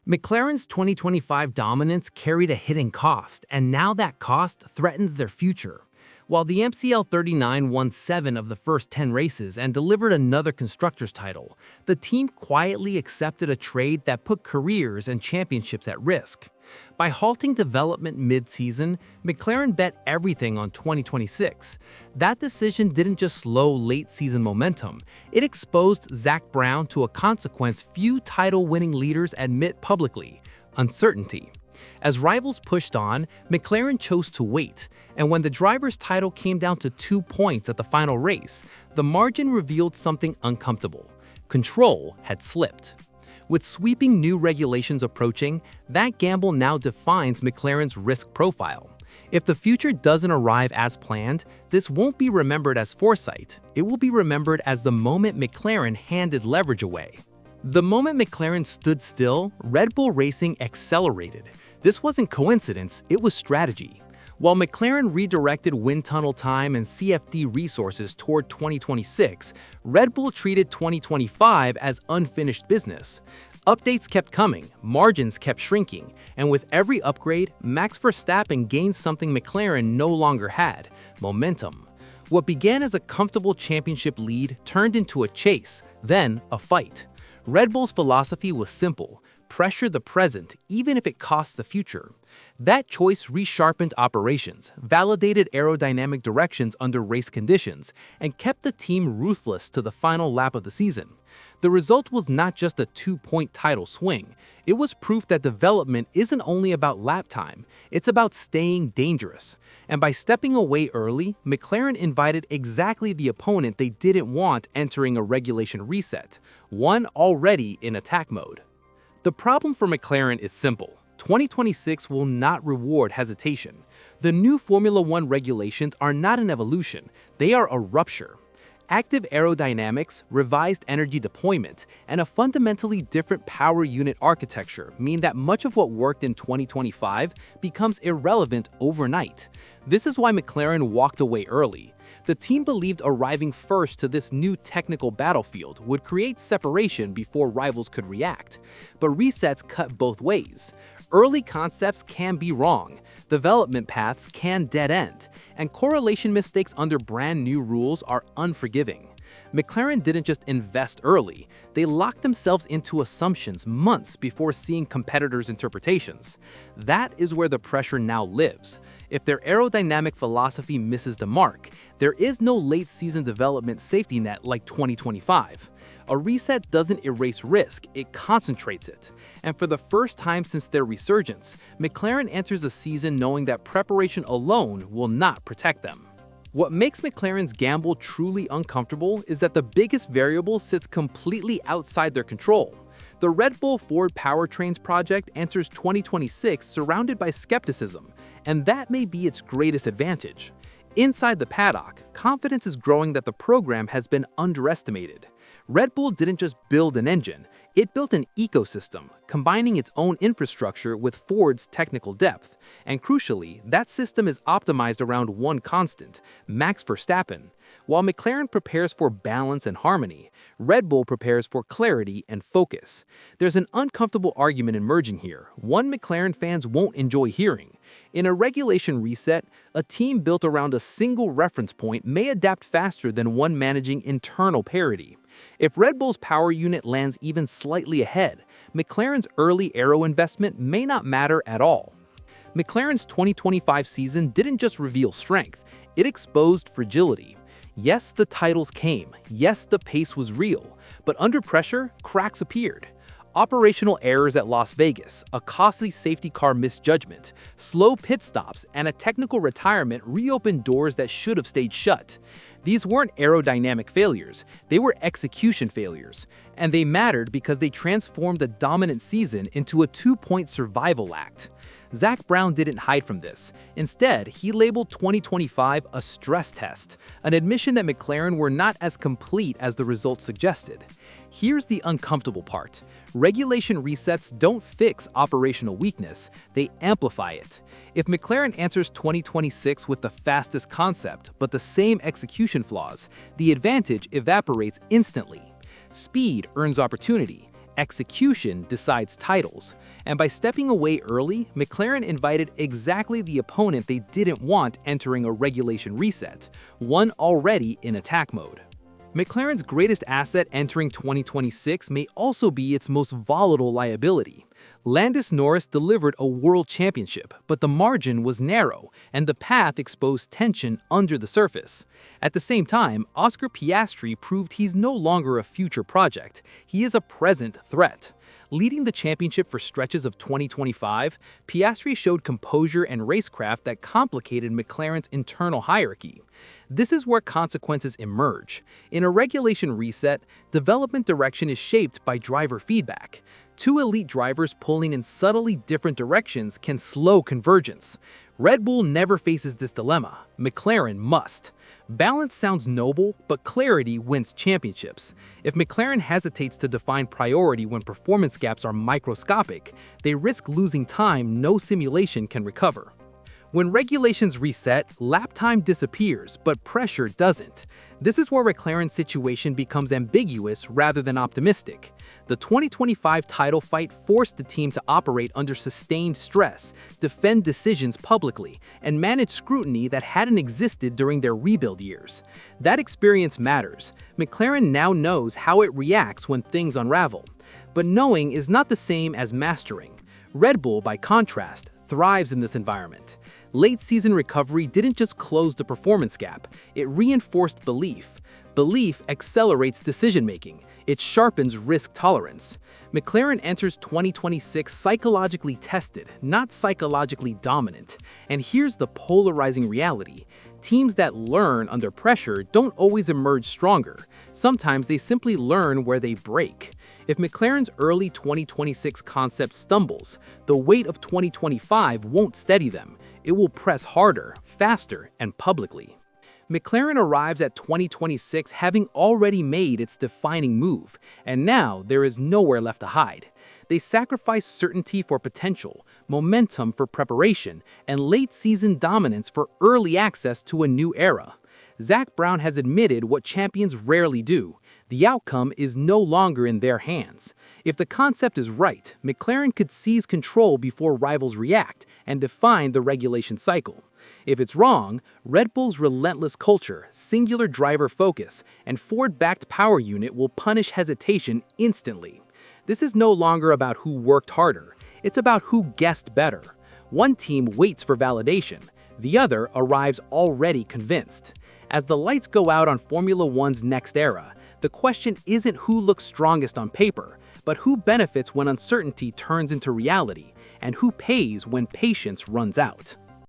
McLaren's 2025 dominance carried a hidden cost, and now that cost threatens their future. While the MCL39 won 7 of the first 10 races and delivered another constructors title, the team quietly accepted a trade that put careers and championships at risk. By halting development mid-season, McLaren bet everything on 2026. That decision didn't just slow late-season momentum, it exposed Zak Brown to a consequence few title-winning leaders admit publicly: uncertainty. As rivals pushed on, McLaren chose to wait, and when the driver's title came down to 2 points at the final race, the margin revealed something uncomfortable. Control had slipped. With sweeping new regulations approaching, that gamble now defines McLaren's risk profile. If the future doesn't arrive as planned, this won't be remembered as foresight. It will be remembered as the moment McLaren handed leverage away. The moment McLaren stood still, Red Bull Racing accelerated. This wasn't coincidence, it was strategy. While McLaren redirected wind tunnel time and CFD resources toward 2026, Red Bull treated 2025 as unfinished business. Updates kept coming, margins kept shrinking, and with every upgrade, Max Verstappen gained something McLaren no longer had: momentum. What began as a comfortable championship lead turned into a chase, then a fight. Red Bull's philosophy was simple: pressure the present, even if it costs the future. That choice resharpened operations, validated aerodynamic directions under race conditions, and kept the team ruthless to the final lap of the season. The result was not just a 2-point title swing. It was proof that development isn't only about lap time, it's about staying dangerous. And by stepping away early, McLaren invited exactly the opponent they didn't want entering a regulation reset, one already in attack mode. The problem for McLaren is simple: 2026 will not reward hesitation. The new Formula One regulations are not an evolution, they are a rupture. Active aerodynamics, revised energy deployment, and a fundamentally different power unit architecture mean that much of what worked in 2025 becomes irrelevant overnight. This is why McLaren walked away early. The team believed arriving first to this new technical battlefield would create separation before rivals could react. But resets cut both ways. Early concepts can be wrong, development paths can dead end, and correlation mistakes under brand new rules are unforgiving. McLaren didn't just invest early, they locked themselves into assumptions months before seeing competitors' interpretations. That is where the pressure now lives. If their aerodynamic philosophy misses the mark, there is no late-season development safety net like 2025. A reset doesn't erase risk, it concentrates it. And for the first time since their resurgence, McLaren enters a season knowing that preparation alone will not protect them. What makes McLaren's gamble truly uncomfortable is that the biggest variable sits completely outside their control. The Red Bull Ford Powertrains project enters 2026 surrounded by skepticism, and that may be its greatest advantage. Inside the paddock, confidence is growing that the program has been underestimated. Red Bull didn't just build an engine, it built an ecosystem, combining its own infrastructure with Ford's technical depth. And crucially, that system is optimized around one constant: Max Verstappen. While McLaren prepares for balance and harmony, Red Bull prepares for clarity and focus. There's an uncomfortable argument emerging here, one McLaren fans won't enjoy hearing. In a regulation reset, a team built around a single reference point may adapt faster than one managing internal parity. If Red Bull's power unit lands even slightly ahead, McLaren's early aero investment may not matter at all. McLaren's 2025 season didn't just reveal strength, it exposed fragility. Yes, the titles came, yes, the pace was real, but under pressure, cracks appeared. Operational errors at Las Vegas, a costly safety car misjudgment, slow pit stops, and a technical retirement reopened doors that should have stayed shut. These weren't aerodynamic failures, they were execution failures, and they mattered because they transformed a dominant season into a 2-point survival act. Zak Brown didn't hide from this. Instead, he labeled 2025 a stress test, an admission that McLaren were not as complete as the results suggested. Here's the uncomfortable part: regulation resets don't fix operational weakness, they amplify it. If McLaren answers 2026 with the fastest concept but the same execution flaws, the advantage evaporates instantly. Speed earns opportunity, Execution decides titles, and by stepping away early, McLaren invited exactly the opponent they didn't want entering a regulation reset, one already in attack mode. McLaren's greatest asset entering 2026 may also be its most volatile liability. Landis Norris delivered a world championship, but the margin was narrow, and the path exposed tension under the surface. At the same time, Oscar Piastri proved he's no longer a future project, he is a present threat. Leading the championship for stretches of 2025, Piastri showed composure and racecraft that complicated McLaren's internal hierarchy. This is where consequences emerge. In a regulation reset, development direction is shaped by driver feedback. Two elite drivers pulling in subtly different directions can slow convergence. Red Bull never faces this dilemma. McLaren must. Balance sounds noble, but clarity wins championships. If McLaren hesitates to define priority when performance gaps are microscopic, they risk losing time no simulation can recover. When regulations reset, lap time disappears, but pressure doesn't. This is where McLaren's situation becomes ambiguous rather than optimistic. The 2025 title fight forced the team to operate under sustained stress, defend decisions publicly, and manage scrutiny that hadn't existed during their rebuild years. That experience matters. McLaren now knows how it reacts when things unravel. But knowing is not the same as mastering. Red Bull, by contrast, thrives in this environment. Late-season recovery didn't just close the performance gap, it reinforced belief. Belief accelerates decision-making. It sharpens risk tolerance. McLaren enters 2026 psychologically tested, not psychologically dominant. And here's the polarizing reality. Teams that learn under pressure don't always emerge stronger. Sometimes they simply learn where they break. If McLaren's early 2026 concept stumbles, the weight of 2025 won't steady them. It will press harder, faster, and publicly. McLaren arrives at 2026 having already made its defining move, and now there is nowhere left to hide. They sacrifice certainty for potential, momentum for preparation, and late-season dominance for early access to a new era. Zak Brown has admitted what champions rarely do. The outcome is no longer in their hands. If the concept is right, McLaren could seize control before rivals react and define the regulation cycle. If it's wrong, Red Bull's relentless culture, singular driver focus, and Ford-backed power unit will punish hesitation instantly. This is no longer about who worked harder, it's about who guessed better. One team waits for validation, the other arrives already convinced. As the lights go out on Formula One's next era, the question isn't who looks strongest on paper, but who benefits when uncertainty turns into reality, and who pays when patience runs out.